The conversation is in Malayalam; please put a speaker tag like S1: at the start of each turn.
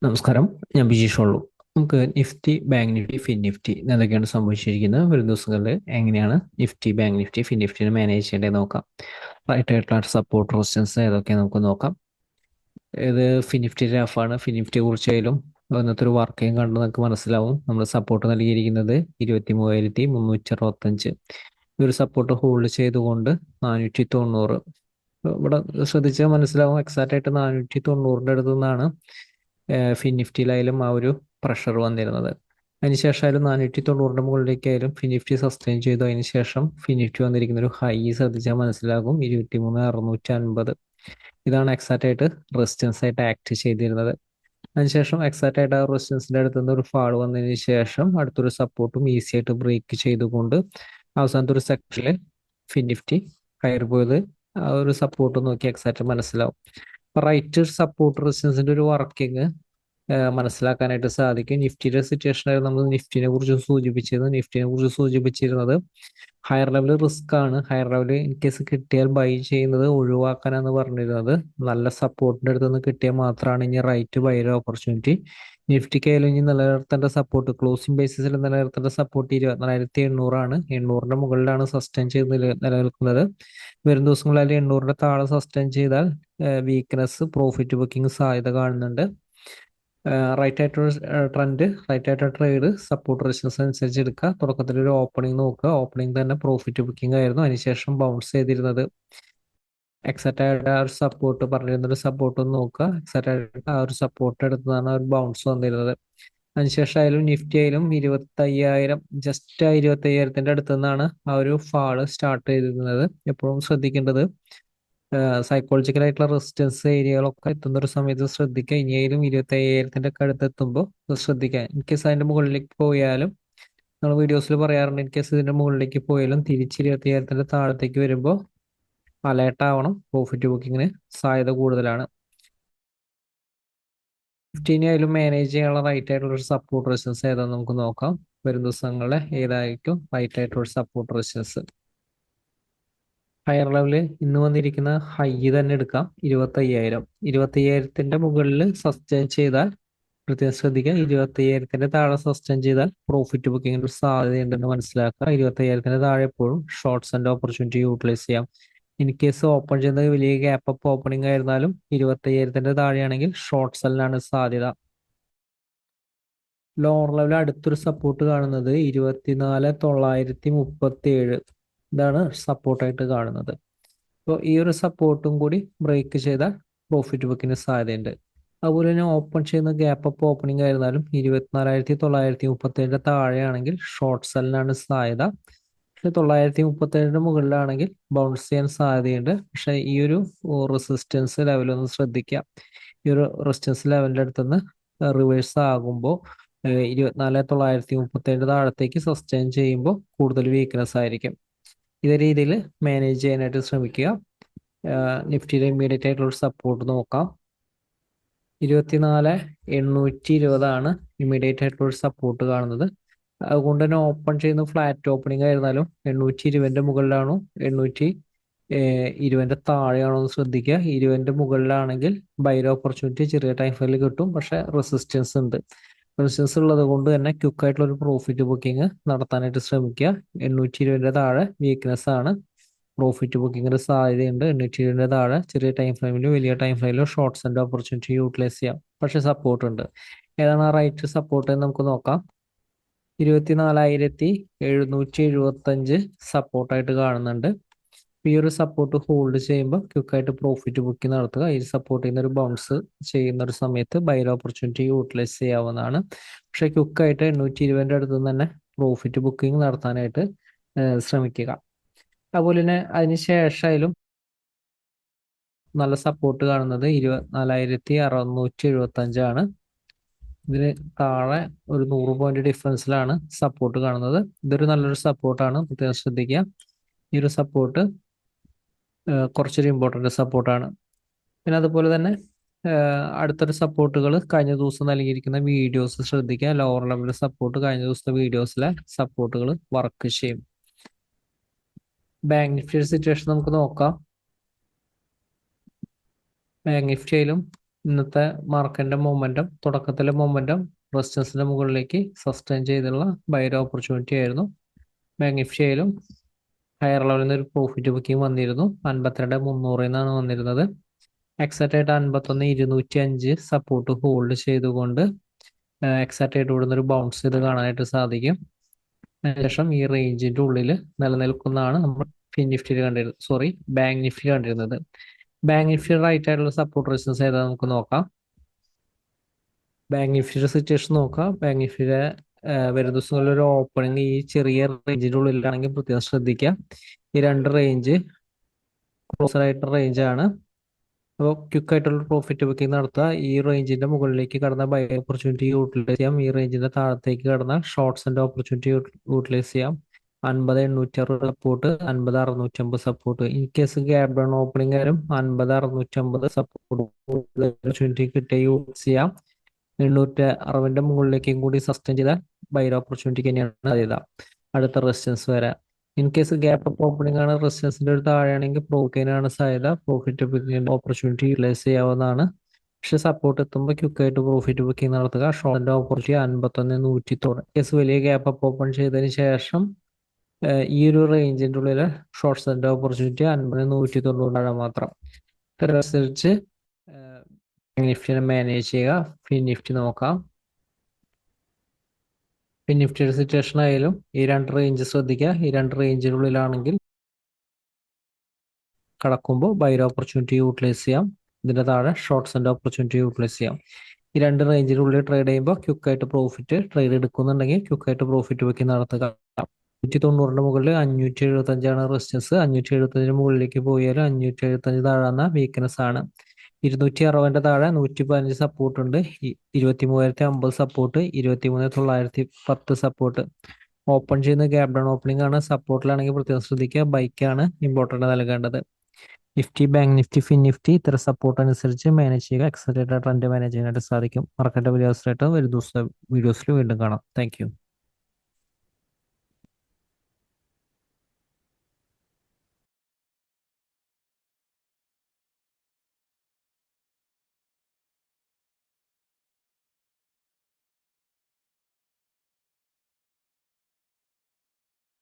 S1: നമസ്കാരം. ഞാൻ ബിജീഷ് ഉള്ളൂ. നമുക്ക് Nifty, bank Nifty, fin Nifty എന്തൊക്കെയാണ് സംഭവിച്ചിരിക്കുന്നത്, വരും ദിവസങ്ങളിൽ എങ്ങനെയാണ് നിഫ്റ്റി, ബാങ്ക് നിഫ്റ്റി, ഫിൻ നിഫ്റ്റിനെ മാനേജ് ചെയ്യേണ്ടത് നോക്കാം. റൈറ്റ് ആയിട്ടുള്ള സപ്പോർട്ട് റെസിസ്റ്റൻസ് ഏതൊക്കെ നമുക്ക് നോക്കാം. ഇത് ഫിൻ നിഫ്റ്റി ഗ്രാഫാണ്. ഫിൻ നിഫ്റ്റിയെ കുറിച്ചായാലും ഇന്നത്തെ ഒരു വർക്കിംഗ് കണ്ട് നമുക്ക് മനസ്സിലാവും. നമ്മൾ സപ്പോർട്ട് നൽകിയിരിക്കുന്നത് 23,365. ഈ ഒരു സപ്പോർട്ട് ഹോൾഡ് ചെയ്തുകൊണ്ട് 490. ഇവിടെ ശ്രദ്ധിച്ചാൽ മനസ്സിലാവും, എക്സാക്റ്റ് ആയിട്ട് 490 അടുത്ത് നിന്നാണ് ഫിൻ നിഫ്റ്റിയിലായാലും ആ ഒരു പ്രഷർ വന്നിരുന്നത്. അതിനുശേഷം 490 മുകളിലേക്കായാലും ഫിൻ നിഫ്റ്റി സസ്റ്റെയിൻ ചെയ്തു. അതിനുശേഷം ഫിൻ നിഫ്റ്റി വന്നിരിക്കുന്ന ഒരു ഹൈ ശ്രദ്ധിച്ചാൽ മനസ്സിലാകും, 23,650. ഇതാണ് എക്സാക്റ്റ് ആയിട്ട് റെസിസ്റ്റൻസ് ആയിട്ട് ആക്ട് ചെയ്തിരുന്നത്. അതിനുശേഷം എക്സാക്റ്റ് ആയിട്ട് ആ റെസിസ്റ്റൻസിന്റെ അടുത്ത് നിന്ന് ഒരു ഫാൾ വന്നതിന് ശേഷം അടുത്തൊരു സപ്പോർട്ടും ഈസി ആയിട്ട് ബ്രേക്ക് ചെയ്തുകൊണ്ട് അവസാനത്തെ ഒരു സെക്ഷനിൽ ഫിൻ നിഫ്റ്റി കയറി പോയത് ആ ഒരു സപ്പോർട്ട് നോക്കി എക്സാക്റ്റ് മനസ്സിലാവും. റൈറ്റ് സപ്പോർട്ട് റെസിസ്റ്റൻസിന്റെ ഒരു വർക്കിംഗ് മനസ്സിലാക്കാനായിട്ട് സാധിക്കും. നിഫ്റ്റിയുടെ സിറ്റുവേഷനായിരുന്നു നമ്മൾ നിഫ്റ്റിനെ കുറിച്ച് സൂചിപ്പിച്ചിരുന്നത് ഹയർ ലെവൽ റിസ്ക് ആണ്. ഹയർ ലെവൽ ഇൻ കേസ് കിട്ടിയാൽ ബൈ ചെയ്യുന്നത് ഒഴിവാക്കാനാണ് പറഞ്ഞിരുന്നത്. നല്ല സപ്പോർട്ടിന്റെ അടുത്ത് നിന്ന് കിട്ടിയാൽ മാത്രമാണ് ഇനി റൈറ്റ് ബൈയുടെ ഓപ്പർച്യൂണിറ്റി. നിഫ്റ്റിക്കായാലും ഇനി നിലനിർത്തേണ്ട സപ്പോർട്ട്, ക്ലോസിംഗ് ബേസിസിൽ നിലനിർത്തേണ്ട സപ്പോർട്ട് 24,800 ആണ്. 800ന്റെ മുകളിലാണ് സസ്റ്റെയിൻ ചെയ്ത് നിലനിൽക്കുന്നത്. വരും ദിവസങ്ങളിൽ 800ന്റെ താഴെ സസ്റ്റെയിൻ ചെയ്താൽ വീക്ക്നെസ്, പ്രോഫിറ്റ് ബുക്കിംഗ് സാധ്യത കാണുന്നുണ്ട്. റൈറ്റ് ആയിട്ടൊരു ട്രെൻഡ്, റൈറ്റ് ആയിട്ടൊരു ട്രേഡ്, സപ്പോർട്ട് റെസിസ്റ്റൻസ് അനുസരിച്ച് എടുക്കുക. തുടക്കത്തിൽ ഒരു ഓപ്പണിംഗ് നോക്കുക. ഓപ്പണിംഗ് തന്നെ പ്രോഫിറ്റ് ബുക്കിംഗ് ആയിരുന്നു. അതിനുശേഷം ബൗൺസ് ചെയ്തിരുന്നത്. എക്സാക്റ്റ് ആയിട്ട് ആ ഒരു സപ്പോർട്ട് പറഞ്ഞിരുന്ന ഒരു സപ്പോർട്ട് ഒന്ന് നോക്കുക. എക്സാക്റ്റ് ആയിട്ട് ആ ഒരു സപ്പോർട്ട് എടുത്തതാണ് ഒരു ബൗൺസ് വന്നിരുന്നത്. അതിനുശേഷം നിഫ്റ്റി ആയാലും 25,000, ജസ്റ്റ് 25,000ത്തിന്റെ അടുത്ത് നിന്നാണ് ആ ഒരു ഫാള് സ്റ്റാർട്ട് ചെയ്തിരുന്നത്. എപ്പോഴും ശ്രദ്ധിക്കേണ്ടത് സൈക്കോളജിക്കൽ ആയിട്ടുള്ള റെസിസ്റ്റൻസ് ഏരിയകളൊക്കെ എത്തുന്ന ഒരു സമയത്ത് ശ്രദ്ധിക്കുക. ഇനിയായാലും 25,000ത്തിന്റെ ഒക്കെ അടുത്ത് എത്തുമ്പോൾ ശ്രദ്ധിക്കുക. ഇൻ കേസ് അതിന്റെ മുകളിലേക്ക് പോയാലും നമ്മൾ വീഡിയോസിൽ പറയാറുണ്ട്, ഇൻ കേസ് ഇതിന്റെ മുകളിലേക്ക് പോയാലും തിരിച്ച് 25,000ത്തിന്റെ താഴത്തേക്ക് വരുമ്പോൾ അലേർട്ട് ആവണം. പ്രോഫിറ്റ് ബുക്കിങ്ങിന് സാധ്യത കൂടുതലാണ്. നിഫ്റ്റിനെ ആയാലും മാനേജ് ചെയ്യാനുള്ള റൈറ്റ് ആയിട്ടുള്ള ഒരു സപ്പോർട്ട് റെസിസ്റ്റൻസ് ഏതാണെന്ന് നമുക്ക് നോക്കാം. വരും ദിവസങ്ങളിലെ ഏതായിരിക്കും റൈറ്റ് ആയിട്ടുള്ള സപ്പോർട്ട് റെസിസ്റ്റൻസ്. ഹയർ ലെവല് ഇന്ന് വന്നിരിക്കുന്ന ഹൈ തന്നെ എടുക്കാം. 25,000ത്തിന്റെ മുകളിൽ സസ്റ്റെയിൻ ചെയ്താൽ പ്രത്യേകം ശ്രദ്ധിക്കുക. 25,000ത്തിന്റെ താഴെ സസ്റ്റെയിൻ ചെയ്താൽ പ്രോഫിറ്റ് ബുക്കിംഗിന് ഒരു സാധ്യതയുണ്ടെന്ന് മനസ്സിലാക്കുക. 25,000ത്തിന്റെ താഴെ എപ്പോഴും ഷോർട്ട്സ് ആൻഡ് ഓപ്പർച്യൂണിറ്റി യൂട്ടിലൈസ് ചെയ്യാം. ഇൻ കേസ് ഓപ്പൺ ചെയ്യുന്നത് വലിയ ഗ്യാപ്പ് അപ്പ് ഓപ്പണിംഗ് ആയിരുന്നാലും 25,000ത്തിന്റെ താഴെയാണെങ്കിൽ ഷോർട്ട് സെല്ലിനാണ് സാധ്യത. ലോവർ ലെവൽ അടുത്തൊരു സപ്പോർട്ട് കാണുന്നത് 24,937. ഇതാണ് സപ്പോർട്ടായിട്ട് കാണുന്നത്. അപ്പോൾ ഈ ഒരു സപ്പോർട്ടും കൂടി ബ്രേക്ക് ചെയ്താൽ പ്രോഫിറ്റ് ബുക്കിന് സാധ്യതയുണ്ട്. അതുപോലെ തന്നെ ഓപ്പൺ ചെയ്യുന്ന ഗ്യാപ്പ് അപ്പ് ഓപ്പണിംഗ് ആയിരുന്നാലും 24,937 താഴെയാണെങ്കിൽ ഷോർട്ട് സെല്ലിനാണ് സാധ്യത. പക്ഷെ 937ന്റെ മുകളിലാണെങ്കിൽ ബൗൺസ് ചെയ്യാൻ സാധ്യതയുണ്ട്. പക്ഷെ ഈ ഒരു റെസിസ്റ്റൻസ് ലെവലൊന്ന് ശ്രദ്ധിക്കുക. ഈ ഒരു റെസിസ്റ്റൻസ് ലെവലിന്റെ അടുത്തുനിന്ന് റിവേഴ്സ് ആകുമ്പോൾ 24,937 താഴത്തേക്ക് സസ്റ്റെയിൻ ചെയ്യുമ്പോൾ കൂടുതൽ വീക്ക്നെസ് ആയിരിക്കും. ഇതേ രീതിയിൽ മാനേജ് ചെയ്യാനായിട്ട് ശ്രമിക്കുക. നിഫ്റ്റിയിലെ ഇമ്മീഡിയറ്റ് ആയിട്ടുള്ള ഒരു സപ്പോർട്ട് നോക്കാം. 24,820 ഇമ്മീഡിയറ്റ് ആയിട്ടുള്ള ഒരു സപ്പോർട്ട് കാണുന്നത്. അതുകൊണ്ട് തന്നെ ഓപ്പൺ ചെയ്യുന്ന ഫ്ലാറ്റ് ഓപ്പണിംഗ് ആയിരുന്നാലും 820ന്റെ മുകളിലാണോ 820ന്റെ താഴെയാണോ എന്ന് ശ്രദ്ധിക്കുക. 20ന്റെ മുകളിലാണെങ്കിൽ ബൈർ ഓപ്പർച്യൂണിറ്റി ചെറിയ ടൈം ഫ്രെയിമിൽ കിട്ടും. പക്ഷെ റെസിസ്റ്റൻസ് ഉണ്ട്. റെസിസ്റ്റൻസ് ഉള്ളത് കൊണ്ട് തന്നെ ക്വിക്ക് ആയിട്ടുള്ള ഒരു പ്രോഫിറ്റ് ബുക്കിംഗ് നടത്താനായിട്ട് ശ്രമിക്കുക. 820ന്റെ താഴെ വീക്ക്നെസ് ആണ്. പ്രോഫിറ്റ് ബുക്കിങ്ങിന് സാധ്യതയുണ്ട്. 820ന്റെ താഴെ ചെറിയ ടൈം ഫ്രെയിമിലും വലിയ ടൈം ഫ്രെയിമിലും ഷോർട്ട്സ് ആൻഡ് ഓപ്പർച്യൂണിറ്റി യൂട്ടിലൈസ് ചെയ്യാം. പക്ഷെ സപ്പോർട്ട് ഉണ്ട്. ഏതാണ് ആ റൈറ്റ് സപ്പോർട്ട് എന്ന് നമുക്ക് നോക്കാം. 24,775 സപ്പോർട്ടായിട്ട് കാണുന്നുണ്ട്. ഈ ഒരു സപ്പോർട്ട് ഹോൾഡ് ചെയ്യുമ്പോൾ ക്വിക്കായിട്ട് പ്രോഫിറ്റ് ബുക്കിംഗ് നടത്തുക. ഈ സപ്പോർട്ട് ചെയ്യുന്ന ഒരു ബൗൺസ് ചെയ്യുന്ന ഒരു സമയത്ത് ബൈർ ഓപ്പർച്യൂണിറ്റി യൂട്ടിലൈസ് ചെയ്യാവുന്നതാണ്. പക്ഷെ ക്വിക്കായിട്ട് 820ന്റെ അടുത്ത് നിന്ന് തന്നെ പ്രോഫിറ്റ് ബുക്കിംഗ് നടത്താനായിട്ട് ശ്രമിക്കുക. അതുപോലെ തന്നെ അതിന് ശേഷമായാലും നല്ല സപ്പോർട്ട് കാണുന്നത് 24,675 ഇതിന് താഴെ ഒരു 100 പോയിന്റ് ഡിഫറൻസിലാണ് സപ്പോർട്ട് കാണുന്നത്. ഇതൊരു നല്ലൊരു സപ്പോർട്ടാണ്, പ്രത്യേകം ശ്രദ്ധിക്കുക. ഈ ഒരു സപ്പോർട്ട് കുറച്ചൊരു ഇമ്പോർട്ടൻ്റ് സപ്പോർട്ടാണ്. പിന്നെ അതുപോലെ തന്നെ അടുത്തൊരു സപ്പോർട്ടുകൾ കഴിഞ്ഞ ദിവസം നൽകിയിരിക്കുന്ന വീഡിയോസ് ശ്രദ്ധിക്കുക. ലോവർ ലെവൽ സപ്പോർട്ട് കഴിഞ്ഞ ദിവസത്തെ വീഡിയോസിലെ സപ്പോർട്ടുകൾ വർക്ക് ചെയ്യും. ബാങ്ക് നിഫ്റ്റിയുടെ സിറ്റുവേഷൻ നമുക്ക് നോക്കാം. ബാങ്ക് നിഫ്റ്റിയിലും ഇന്നത്തെ മാർക്കറ്റിന്റെ മൊമെന്റം, തുടക്കത്തിലെ മൊമെന്റം റെസിസ്റ്റൻസിന്റെ മുകളിലേക്ക് സസ്റ്റെയിൻ ചെയ്തുള്ള ബൈർ ഓപ്പർച്യൂണിറ്റി ആയിരുന്നു. ബാങ്ക് നിഫ്റ്റിയിലും ഹയർ ലെവലിൽ നിന്ന് ഒരു പ്രോഫിറ്റ് ബുക്കിംഗ് വന്നിരുന്നു. 52,300 നിന്നാണ് വന്നിരുന്നത്. എക്സാക്റ്റ് ആയിട്ട് 51,205 സപ്പോർട്ട് ഹോൾഡ് ചെയ്തുകൊണ്ട് എക്സാക്റ്റ് ആയിട്ട് ഇവിടെ നിന്ന് ഒരു ബൗൺസ് ചെയ്ത് കാണാനായിട്ട് സാധിക്കും. അതിനുശേഷം ഈ റേഞ്ചിന്റെ ഉള്ളിൽ നിലനിൽക്കുന്നതാണ് നമ്മൾ നിഫ്റ്റിയിൽ കണ്ടിരുന്നത്, ബാങ്ക് നിഫ്റ്റി കണ്ടിരുന്നത്. ബാങ്ക് നിഫ്റ്റി റൈറ്റ് ആയിട്ടുള്ള സപ്പോർട്ട് റെസിസ്റ്റൻസ് ഏതാ നമുക്ക് നോക്കാം. ബാങ്ക് നിഫ്റ്റിയുടെ സിറ്റുവേഷൻ നോക്കാം. ബാങ്ക് നിഫ്റ്റിയുടെ വരും ദിവസങ്ങളിൽ ഒരു ഓപ്പണിംഗ് ഈ ചെറിയ റേഞ്ചിന്റെ ഉള്ളിലാണെങ്കിൽ പ്രത്യേകം ശ്രദ്ധിക്കുക. ഈ രണ്ട് റേഞ്ച് ക്ലോസർ ആയിട്ടുള്ള റേഞ്ചാണ്. അപ്പോൾ ക്വിക്കായിട്ടുള്ള പ്രോഫിറ്റ് ബുക്കിംഗ് നടത്തുക. ഈ റേഞ്ചിന്റെ മുകളിലേക്ക് കടന്ന ബൈ ഓപ്പർച്യൂണിറ്റി യൂട്ടിലൈസ് ചെയ്യാം. ഈ റേഞ്ചിന്റെ താഴത്തേക്ക് കടന്നാൽ ഷോർട്ട്സിന്റെ ഓപ്പർച്യൂണിറ്റി യൂട്ടിലൈസ് ചെയ്യാൻ 50,860 support, 50,650 support. In case gap down opening ആയാലും 50,650 സപ്പോർട്ട് ഓപ്പർച്യൂണിറ്റി കിട്ടിയ യൂസ് ചെയ്യാം. 860 മുകളിലേക്കും കൂടി സസ്റ്റെയിൻ ചെയ്താൽ ബൈ ഓപ്പർച്യൂണിറ്റിക്ക് തന്നെയാണ് സാധ്യത. അടുത്ത റെസിസ്റ്റൻസ് വരാം. In case gap up opening ആണ്, റെസിസ്റ്റൻസിന്റെ ഒരു താഴെയാണെങ്കിൽ പ്രോഫിറ്റിനാണ് സാധ്യത. പ്രോഫിറ്റ് ബുക്കിംഗ് ഓപ്പർച്യൂണിറ്റി യൂട്ടിലൈസ് ചെയ്യാവുന്നതാണ്. പക്ഷെ സപ്പോർട്ട് എത്തുമ്പോൾ ക്വിക്കായിട്ട് പ്രോഫിറ്റ് ബുക്കിംഗ് നടത്തുക. ഷോർട്ടിന്റെ ഓപ്പർച്യൂണിറ്റി 51,190. കേസ് വലിയ ഗ്യാപ്പ് അപ്പ് ഓപ്പൺ ചെയ്തതിന് ശേഷം ഈ ഒരു റേഞ്ചിന്റെ ഉള്ളിൽ ഷോർട്ട്സിന്റെ ഓപ്പർച്യൂണിറ്റി 50,190 മാത്രം. ഇതനുസരിച്ച് നിഫ്റ്റിനെ മാനേജ് ചെയ്യുക. നിഫ്റ്റി നോക്കാം. നിഫ്റ്റിയുടെ സിറ്റുവേഷൻ ആയാലും ഈ രണ്ട് റേഞ്ച് ശ്രദ്ധിക്കുക. ഈ രണ്ട് റേഞ്ചിനുള്ളിലാണെങ്കിൽ കടക്കുമ്പോൾ ബൈ ഓപ്പർച്യൂണിറ്റി യൂട്ടിലൈസ് ചെയ്യാം. ഇതിന്റെ താഴെ ഷോർട്ട്സിന്റെ ഓപ്പർച്യൂണിറ്റി യൂട്ടിലൈസ് ചെയ്യാം. ഈ രണ്ട് റേഞ്ചിനുള്ളിൽ ട്രേഡ് ചെയ്യുമ്പോൾ ക്വിക്കായിട്ട് പ്രോഫിറ്റ് ട്രേഡ് എടുക്കുന്നുണ്ടെങ്കിൽ ക്വിക്കായിട്ട് പ്രോഫിറ്റ് ബുക്കിംഗ് നടത്തുക. 190 മുകളിൽ 575 റെസിസ്റ്റൻസ്. 575 മുകളിലേക്ക് പോയാൽ 575 താഴാന്ന വീക്ക്നെസ് ആണ്. 260 താഴെ 115 സപ്പോർട്ട് ഉണ്ട്. 23,050 സപ്പോർട്ട്, 23,910 സപ്പോർട്ട്. ഓപ്പൺ ചെയ്യുന്ന ഗ്യാപ് ഡൗൺ ഓപ്പണിംഗ് ആണ്. സപ്പോർട്ടിലാണെങ്കിൽ പ്രത്യേകം ശ്രദ്ധിക്കുക. ബൈക്കാണ് ഇമ്പോർട്ടന്റ് നൽകേണ്ടത്. നിഫ്റ്റി, ബാങ്ക് നിഫ്റ്റി, നിഫ്റ്റി ഇത്തരം സപ്പോർട്ട് അനുസരിച്ച് മാനേജ് ചെയ്യുക. എക്സലറേറ്റഡ് ട്രെൻഡ് മാനേജ് ചെയ്യാനായിട്ട് സാധിക്കും. മാർക്കറ്റ് വലിയ വരും ദിവസം വീഡിയോസിൽ വീണ്ടും കാണാം. Thank you.